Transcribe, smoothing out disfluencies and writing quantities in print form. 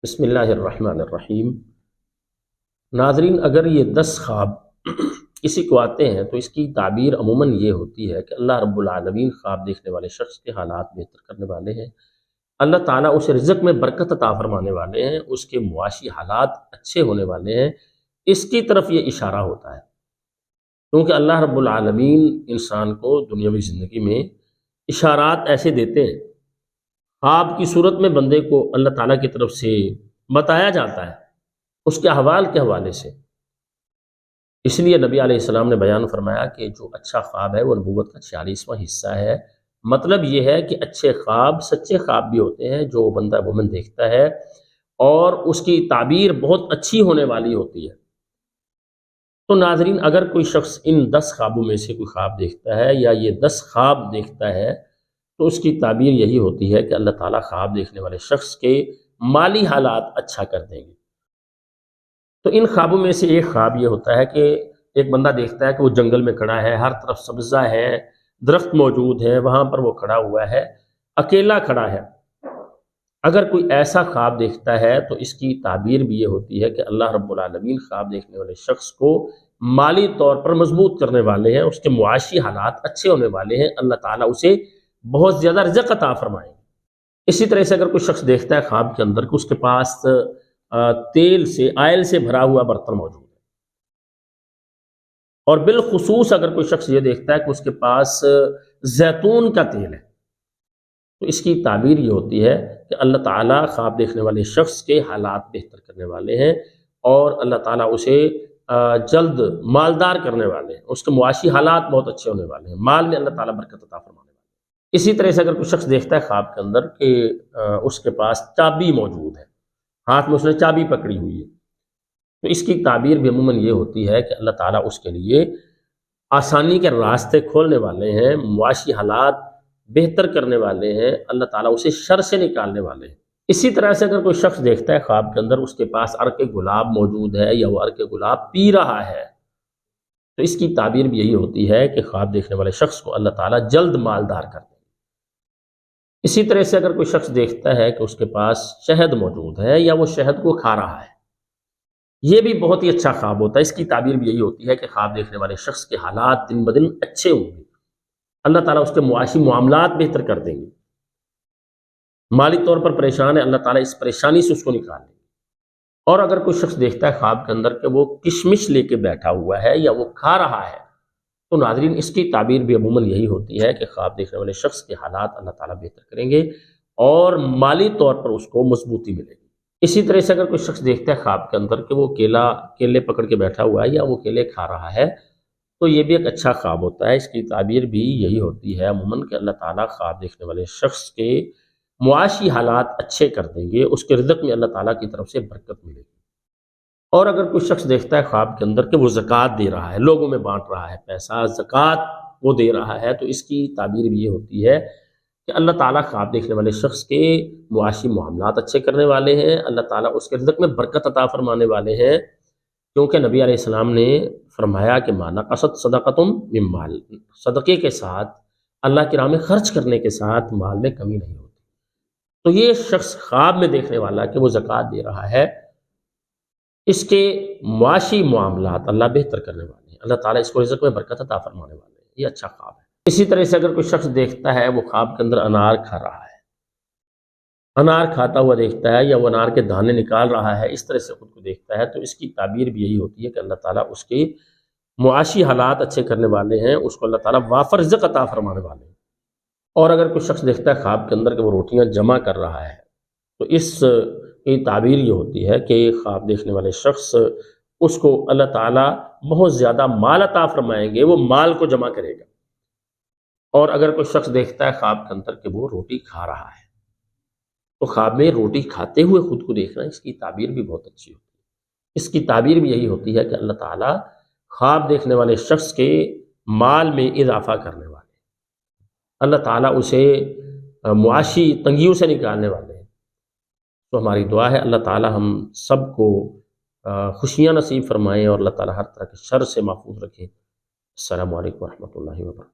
بسم اللہ الرحمن الرحیم۔ ناظرین، اگر یہ 10 خواب کسی کو آتے ہیں تو اس کی تعبیر عموماً یہ ہوتی ہے کہ اللہ رب العالمین خواب دیکھنے والے شخص کے حالات بہتر کرنے والے ہیں، اللہ تعالیٰ اسے رزق میں برکت عطا فرمانے والے ہیں، اس کے معاشی حالات اچھے ہونے والے ہیں، اس کی طرف یہ اشارہ ہوتا ہے۔ کیونکہ اللہ رب العالمین انسان کو دنیاوی زندگی میں اشارات ایسے دیتے ہیں، خواب کی صورت میں بندے کو اللہ تعالیٰ کی طرف سے بتایا جاتا ہے اس کے احوال کے حوالے سے۔ اس لیے نبی علیہ السلام نے بیان فرمایا کہ جو اچھا خواب ہے وہ نبوت کا 46واں حصہ ہے۔ مطلب یہ ہے کہ اچھے خواب سچے خواب بھی ہوتے ہیں جو بندہ مومن دیکھتا ہے اور اس کی تعبیر بہت اچھی ہونے والی ہوتی ہے۔ تو ناظرین، اگر کوئی شخص ان 10 خوابوں میں سے کوئی خواب دیکھتا ہے یا یہ 10 خواب دیکھتا ہے تو اس کی تعبیر یہی ہوتی ہے کہ اللہ تعالیٰ خواب دیکھنے والے شخص کے مالی حالات اچھا کر دیں گے۔ تو ان خوابوں میں سے ایک خواب یہ ہوتا ہے کہ ایک بندہ دیکھتا ہے کہ وہ جنگل میں کھڑا ہے، ہر طرف سبزہ ہے، درخت موجود ہے، وہاں پر وہ کھڑا ہوا ہے، اکیلا کھڑا ہے۔ اگر کوئی ایسا خواب دیکھتا ہے تو اس کی تعبیر بھی یہ ہوتی ہے کہ اللہ رب العالمین خواب دیکھنے والے شخص کو مالی طور پر مضبوط کرنے والے ہیں، اس کے معاشی حالات اچھے ہونے والے ہیں، اللہ تعالیٰ اسے بہت زیادہ رزق عطا فرمائیں گے۔ اسی طرح سے اگر کوئی شخص دیکھتا ہے خواب کے اندر کہ اس کے پاس تیل سے آئل سے بھرا ہوا برتن موجود ہے، اور بالخصوص اگر کوئی شخص یہ دیکھتا ہے کہ اس کے پاس زیتون کا تیل ہے، تو اس کی تعبیر یہ ہوتی ہے کہ اللہ تعالیٰ خواب دیکھنے والے شخص کے حالات بہتر کرنے والے ہیں اور اللہ تعالیٰ اسے جلد مالدار کرنے والے ہیں، اس کے معاشی حالات بہت اچھے ہونے والے ہیں، مال میں اللہ تعالیٰ برکت عطا فرمانے والے ہیں۔ اسی طرح سے اگر کوئی شخص دیکھتا ہے خواب کے اندر کہ اس کے پاس چابی موجود ہے، ہاتھ میں اس نے چابی پکڑی ہوئی ہے، تو اس کی تعبیر بھی عموماً یہ ہوتی ہے کہ اللہ تعالیٰ اس کے لیے آسانی کے راستے کھولنے والے ہیں، معاشی حالات بہتر کرنے والے ہیں، اللہ تعالیٰ اسے شر سے نکالنے والے ہیں۔ اسی طرح سے اگر کوئی شخص دیکھتا ہے خواب کے اندر اس کے پاس عرق گلاب موجود ہے یا وہ عرق گلاب پی رہا ہے، تو اس کی تعبیر بھی یہی ہوتی ہے کہ خواب دیکھنے والے شخص کو اللہ تعالیٰ جلد مالدار کر دیں۔ اسی طرح سے اگر کوئی شخص دیکھتا ہے کہ اس کے پاس شہد موجود ہے یا وہ شہد کو کھا رہا ہے، یہ بھی بہت ہی اچھا خواب ہوتا ہے۔ اس کی تعبیر بھی یہی ہوتی ہے کہ خواب دیکھنے والے شخص کے حالات دن بدن اچھے ہوں گے، اللہ تعالیٰ اس کے معاشی معاملات بہتر کر دیں گے، مالی طور پر پریشان ہے، اللہ تعالیٰ اس پریشانی سے اس کو نکال دیں گے۔ اور اگر کوئی شخص دیکھتا ہے خواب کے اندر کہ وہ کشمش لے کے بیٹھا ہوا ہے یا وہ کھا رہا ہے، تو ناظرین اس کی تعبیر بھی عموماً یہی ہوتی ہے کہ خواب دیکھنے والے شخص کے حالات اللہ تعالیٰ بہتر کریں گے اور مالی طور پر اس کو مضبوطی ملے گی۔ اسی طرح سے اگر کوئی شخص دیکھتا ہے خواب کے اندر کہ وہ کیلے پکڑ کے بیٹھا ہوا ہے یا وہ کیلے کھا رہا ہے، تو یہ بھی ایک اچھا خواب ہوتا ہے۔ اس کی تعبیر بھی یہی ہوتی ہے عموماً کہ اللہ تعالیٰ خواب دیکھنے والے شخص کے معاشی حالات اچھے کر دیں گے، اس کے رزق میں اللہ تعالیٰ کی طرف سے برکت ملے گی۔ اور اگر کوئی شخص دیکھتا ہے خواب کے اندر کہ وہ زکوٰۃ دے رہا ہے، لوگوں میں بانٹ رہا ہے پیسہ، زکوٰۃ وہ دے رہا ہے، تو اس کی تعبیر بھی یہ ہوتی ہے کہ اللہ تعالیٰ خواب دیکھنے والے شخص کے معاشی معاملات اچھے کرنے والے ہیں، اللہ تعالیٰ اس کے رزق میں برکت عطا فرمانے والے ہیں، کیونکہ نبی علیہ السلام نے فرمایا کہ ما نقصت صدقۃ من مال، صدقے کے ساتھ اللہ کی راہ میں خرچ کرنے کے ساتھ مال میں کمی نہیں ہوتی۔ تو یہ شخص خواب میں دیکھنے والا کہ وہ زکوٰۃ دے رہا ہے، اس کے معاشی معاملات اللہ بہتر کرنے والے ہیں، اللہ تعالیٰ اس کو رزق میں برکت عطا فرمانے والے ہیں، یہ اچھا خواب ہے۔ اسی طرح سے اگر کوئی شخص دیکھتا ہے وہ خواب کے اندر انار کھا رہا ہے، انار کھاتا ہوا دیکھتا ہے یا وہ انار کے دانے نکال رہا ہے، اس طرح سے خود کو دیکھتا ہے، تو اس کی تعبیر بھی یہی ہوتی ہے کہ اللہ تعالیٰ اس کے معاشی حالات اچھے کرنے والے ہیں، اس کو اللہ تعالیٰ وافر رزق عطا فرمانے والے ہیں۔ اور اگر کوئی شخص دیکھتا ہے خواب کے اندر کہ وہ روٹیاں جمع کر رہا ہے، تو اس کی تعبیر یہ ہوتی ہے کہ خواب دیکھنے والے شخص اس کو اللہ تعالیٰ بہت زیادہ مال عطا فرمائیں گے، وہ مال کو جمع کرے گا۔ اور اگر کوئی شخص دیکھتا ہے خواب کے اندر کہ وہ روٹی کھا رہا ہے، تو خواب میں روٹی کھاتے ہوئے خود کو دیکھنا، اس کی تعبیر بھی بہت اچھی ہوتی ہے۔ اس کی تعبیر بھی یہی ہوتی ہے کہ اللہ تعالیٰ خواب دیکھنے والے شخص کے مال میں اضافہ کرنے والے ہیں، اللہ تعالیٰ اسے معاشی تنگیوں سے نکالنے والے ہیں۔ تو ہماری دعا ہے اللہ تعالیٰ ہم سب کو خوشیاں نصیب فرمائیں اور اللہ تعالیٰ ہر طرح کے شر سے محفوظ رکھیں۔ السلام علیکم ورحمۃ اللہ وبرکاتہ۔